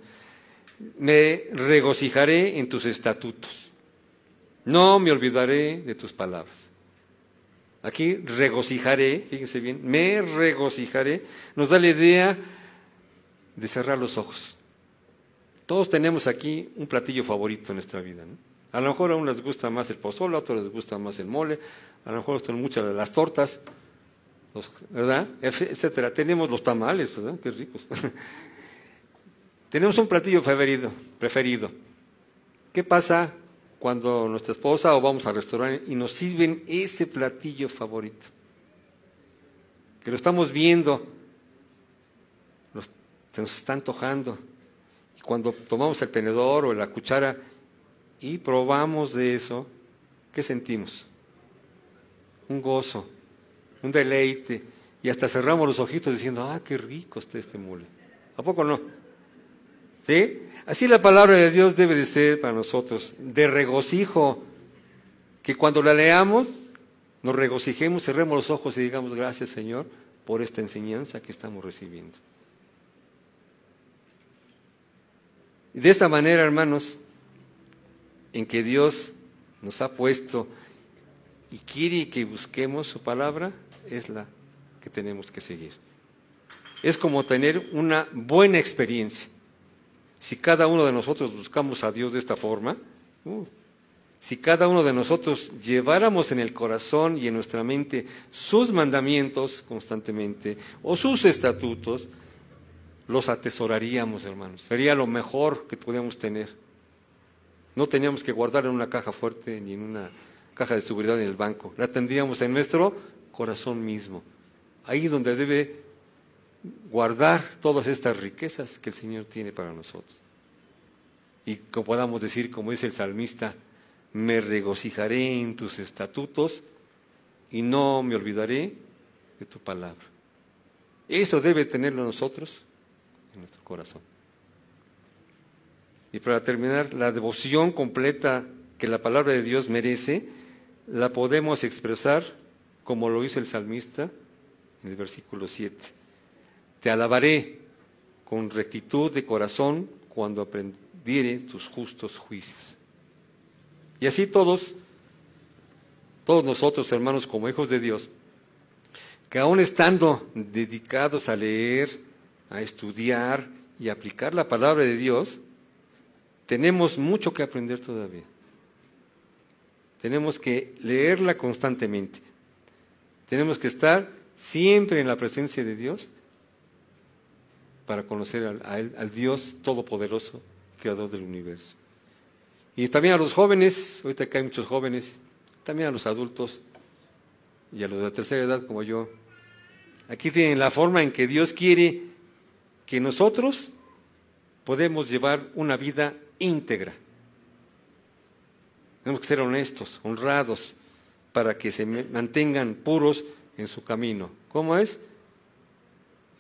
Me regocijaré en tus estatutos, no me olvidaré de tus palabras. Aquí regocijaré, fíjense bien, me regocijaré, nos da la idea de cerrar los ojos. Todos tenemos aquí un platillo favorito en nuestra vida, ¿no? A lo mejor a unos les gusta más el pozole, a otros les gusta más el mole, a lo mejor les gustan mucho las tortas, ¿verdad? Etcétera. Tenemos los tamales, ¿verdad? Qué ricos. Tenemos un platillo preferido. ¿Qué pasa cuando nuestra esposa o vamos al restaurante y nos sirven ese platillo favorito? Que lo estamos viendo, se nos está antojando. Y cuando tomamos el tenedor o la cuchara y probamos de eso, ¿qué sentimos? Un gozo, un deleite. Y hasta cerramos los ojitos diciendo, ¡ah, qué rico está este mole! ¿A poco no? ¿Sí? Así la palabra de Dios debe de ser para nosotros, de regocijo, que cuando la leamos, nos regocijemos, cerremos los ojos y digamos, gracias Señor, por esta enseñanza que estamos recibiendo. Y de esta manera, hermanos, en que Dios nos ha puesto y quiere que busquemos su palabra, es la que tenemos que seguir. Es como tener una buena experiencia. Si cada uno de nosotros buscamos a Dios de esta forma, si cada uno de nosotros lleváramos en el corazón y en nuestra mente sus mandamientos constantemente o sus estatutos, los atesoraríamos, hermanos. Sería lo mejor que podíamos tener. No teníamos que guardarla en una caja fuerte ni en una caja de seguridad en el banco. La tendríamos en nuestro corazón mismo. Ahí donde debe guardar todas estas riquezas que el Señor tiene para nosotros. Y como podamos decir, como dice el salmista, me regocijaré en tus estatutos y no me olvidaré de tu palabra. Eso debe tenerlo nosotros en nuestro corazón. Y para terminar, la devoción completa que la palabra de Dios merece, la podemos expresar como lo hizo el salmista en el versículo 7. Te alabaré con rectitud de corazón cuando aprendiere tus justos juicios. Y así todos nosotros, hermanos, como hijos de Dios, que aún estando dedicados a leer, a estudiar y aplicar la palabra de Dios, tenemos mucho que aprender todavía. Tenemos que leerla constantemente. Tenemos que estar siempre en la presencia de Dios para conocer a Él, al Dios Todopoderoso, Creador del universo. Y también a los jóvenes, ahorita que hay muchos jóvenes, también a los adultos y a los de la tercera edad como yo. Aquí tienen la forma en que Dios quiere que nosotros podemos llevar una vida íntegra. Tenemos que ser honestos, honrados, para que se mantengan puros en su camino. ¿Cómo es?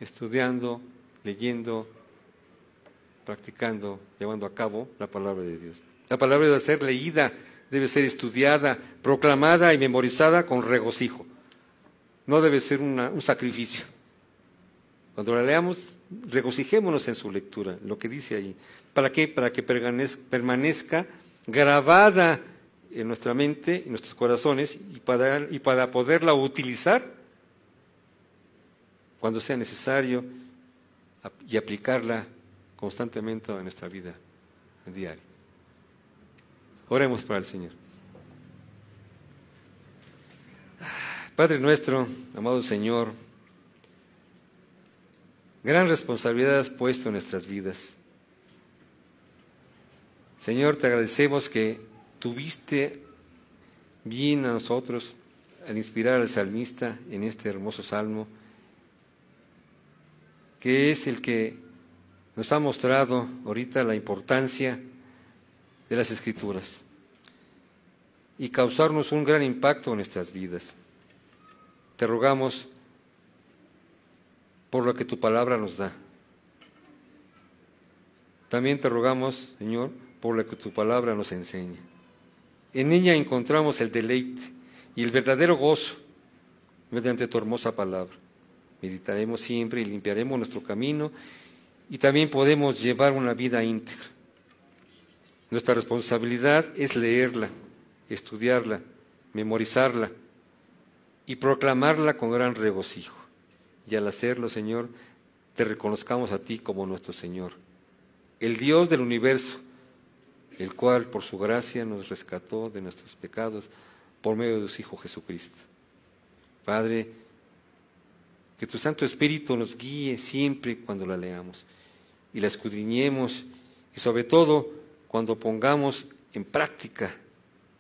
Estudiando, leyendo, practicando, llevando a cabo la palabra de Dios. La palabra debe ser leída, debe ser estudiada, proclamada y memorizada con regocijo. No debe ser un sacrificio. Cuando la leamos, regocijémonos en su lectura, lo que dice ahí. ¿Para qué? Para que permanezca grabada en nuestra mente, en nuestros corazones, y para poderla utilizar cuando sea necesario y aplicarla constantemente en nuestra vida diaria. Oremos para el Señor. Padre nuestro, amado Señor, gran responsabilidad has puesto en nuestras vidas. Señor, te agradecemos que tuviste bien a nosotros al inspirar al salmista en este hermoso salmo, que es el que nos ha mostrado ahorita la importancia de las Escrituras y causarnos un gran impacto en nuestras vidas. Te rogamos por lo que tu palabra nos da. También te rogamos, Señor, por lo que tu palabra nos enseña. En ella encontramos el deleite y el verdadero gozo mediante tu hermosa palabra. Meditaremos siempre y limpiaremos nuestro camino y también podemos llevar una vida íntegra. Nuestra responsabilidad es leerla, estudiarla, memorizarla y proclamarla con gran regocijo. Y al hacerlo, Señor, te reconozcamos a ti como nuestro Señor, el Dios del universo, el cual por su gracia nos rescató de nuestros pecados por medio de su Hijo Jesucristo. Padre, que tu Santo Espíritu nos guíe siempre cuando la leamos y la escudriñemos, y sobre todo cuando pongamos en práctica,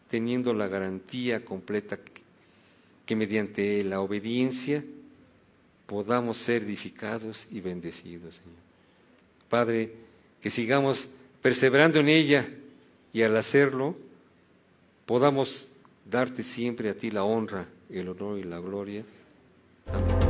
teniendo la garantía completa que mediante la obediencia podamos ser edificados y bendecidos, Señor. Padre, que sigamos perseverando en ella y al hacerlo podamos darte siempre a ti la honra, el honor y la gloria. Amén.